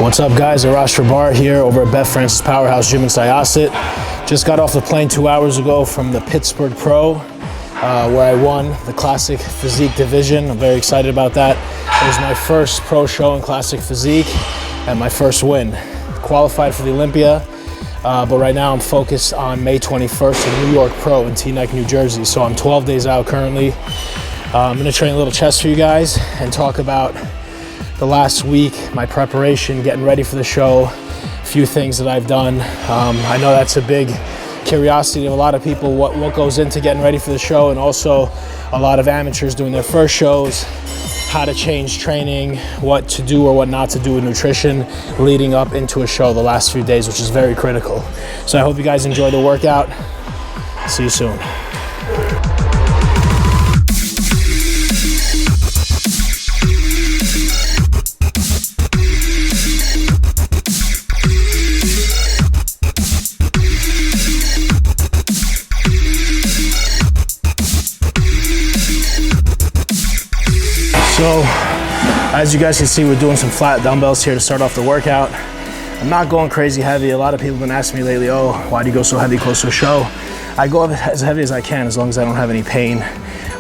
What's up guys, Arash Rahbar here over at Beth Francis Powerhouse Gym in Syosset. Just got off the plane 2 hours ago from the Pittsburgh Pro, where I won the Classic Physique division. I'm very excited about that. It was my first pro show in Classic Physique and my first win. Qualified for the Olympia, but right now I'm focused on May 21st in New York Pro in Teaneck, New Jersey. So I'm 12 days out currently. I'm gonna train a little chest for you guys and talk about the last week, my preparation, getting ready for the show, a few things that I've done. I know that's a big curiosity of a lot of people, what goes into getting ready for the show, and also a lot of amateurs doing their first shows, how to change training, what to do or what not to do with nutrition leading up into a show the last few days, which is very critical. So I hope you guys enjoy the workout. See you soon. So, as you guys can see, we're doing some flat dumbbells here to start off the workout. I'm not going crazy heavy. A lot of people have been asking me lately, oh, why do you go so heavy close to a show? I go as heavy as I can as long as I don't have any pain.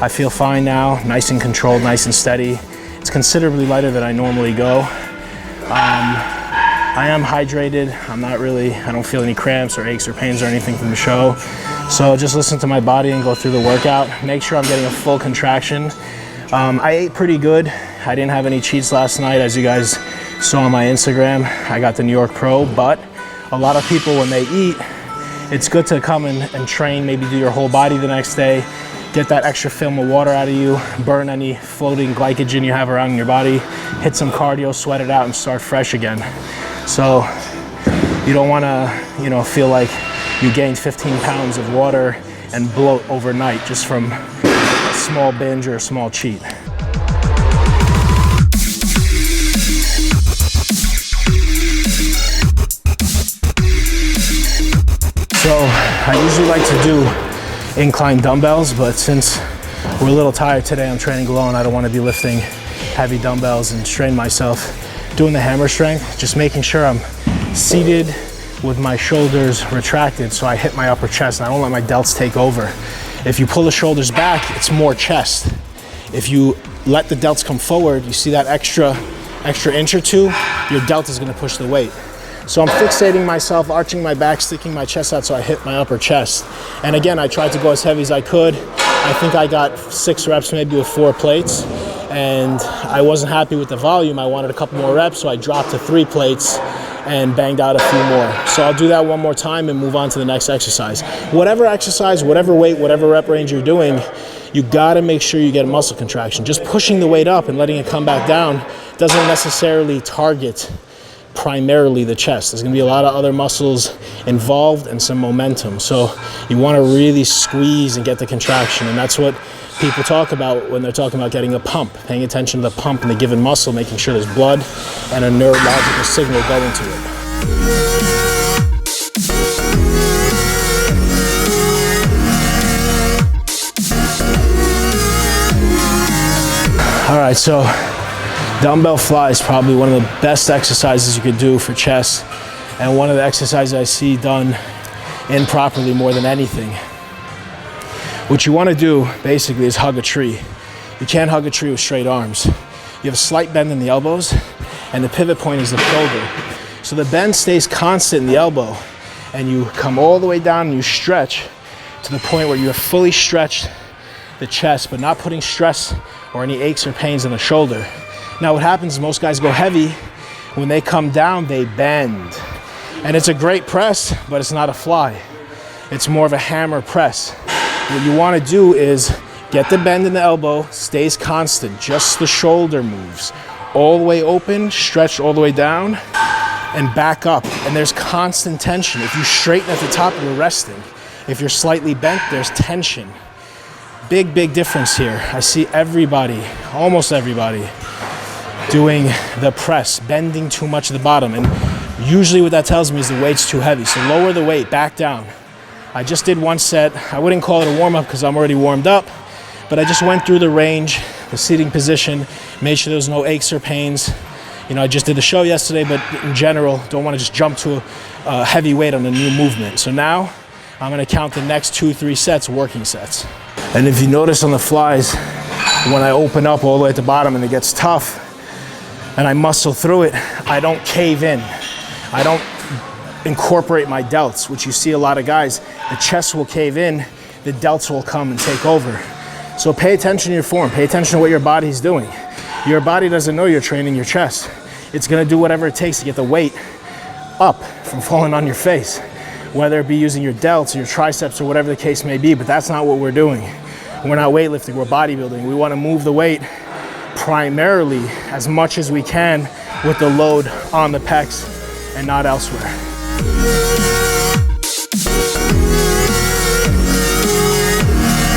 I feel fine now, nice and controlled, nice and steady. It's considerably lighter than I normally go. I am hydrated. I don't feel any cramps or aches or pains or anything from the show. So just listen to my body and go through the workout. Make sure I'm getting a full contraction. I ate pretty good. I didn't have any cheats last night, as you guys saw on my Instagram. I got the New York Pro, but a lot of people, when they eat, it's good to come and train, maybe do your whole body the next day, get that extra film of water out of you, burn any floating glycogen you have around in your body, hit some cardio, sweat it out, and start fresh again. So you don't want to, feel like you gained 15 pounds of water and bloat overnight just from a small binge or a small cheat. So I usually like to do incline dumbbells, but since we're a little tired today, I'm training alone. I don't want to be lifting heavy dumbbells and strain myself. Doing the hammer strength, just making sure I'm seated with my shoulders retracted so I hit my upper chest and I don't let my delts take over. If you pull the shoulders back, it's more chest. If you let the delts come forward, you see that extra inch or two, your delt is gonna push the weight. So I'm fixating myself, arching my back, sticking my chest out so I hit my upper chest. And again, I tried to go as heavy as I could. I think I got 6 reps, maybe with 4 plates. And I wasn't happy with the volume. I wanted a couple more reps, so I dropped to 3 plates and banged out a few more. So I'll do that one more time and move on to the next exercise. Whatever exercise, whatever weight, whatever rep range you're doing, you gotta make sure you get a muscle contraction. Just pushing the weight up and letting it come back down doesn't necessarily target primarily the chest. There's gonna be a lot of other muscles involved and some momentum. So you wanna really squeeze and get the contraction, and that's what people talk about when they're talking about getting a pump, paying attention to the pump in the given muscle, making sure there's blood and a neurological signal going to it. All right, so dumbbell fly is probably one of the best exercises you could do for chest, and one of the exercises I see done improperly more than anything. What you want to do basically is hug a tree. You can't hug a tree with straight arms. You have a slight bend in the elbows, and the pivot point is the shoulder. So the bend stays constant in the elbow, and you come all the way down and you stretch to the point where you have fully stretched the chest, but not putting stress or any aches or pains in the shoulder. Now what happens is most guys go heavy. When they come down, they bend. And it's a great press, but it's not a fly. It's more of a hammer press. What you want to do is get the bend in the elbow, stays constant, just the shoulder moves. All the way open, stretch all the way down, and back up. And there's constant tension. If you straighten at the top, you're resting. If you're slightly bent, there's tension. Big, big difference here. I see everybody, almost everybody, doing the press, bending too much at the bottom. And usually what that tells me is the weight's too heavy. So lower the weight, back down. I just did one set. I wouldn't call it a warm-up because I'm already warmed up, but I just went through the range, the seating position, made sure there was no aches or pains. You know, I just did the show yesterday, but in general, don't want to just jump to a heavy weight on a new movement. So now I'm going to count the next 2-3 sets working sets. And if you notice on the flies, when I open up all the way at the bottom and it gets tough and I muscle through it, I don't cave in. I don't incorporate my delts, which you see a lot of guys. The chest will cave in, the delts will come and take over. So pay attention to your form, pay attention to what your body's doing. Your body doesn't know you're training your chest. It's gonna do whatever it takes to get the weight up from falling on your face, whether it be using your delts or your triceps or whatever the case may be, but that's not what we're doing. We're not weightlifting, we're bodybuilding. We wanna move the weight primarily as much as we can with the load on the pecs and not elsewhere.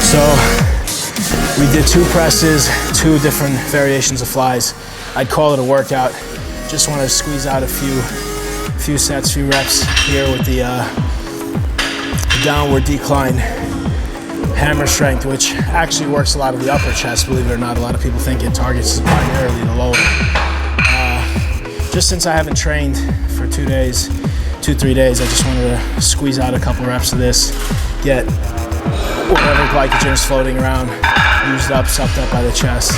So we did 2 presses, 2 different variations of flies. I'd call it a workout. Just wanted to squeeze out a few sets, few reps here with the downward decline hammer strength, which actually works a lot of the upper chest, believe it or not. A lot of people think it targets primarily the lower. Just since I haven't trained for 2 days, 2-3 days, I just wanted to squeeze out a couple reps of this, get whatever glycogen is floating around used up, sucked up by the chest.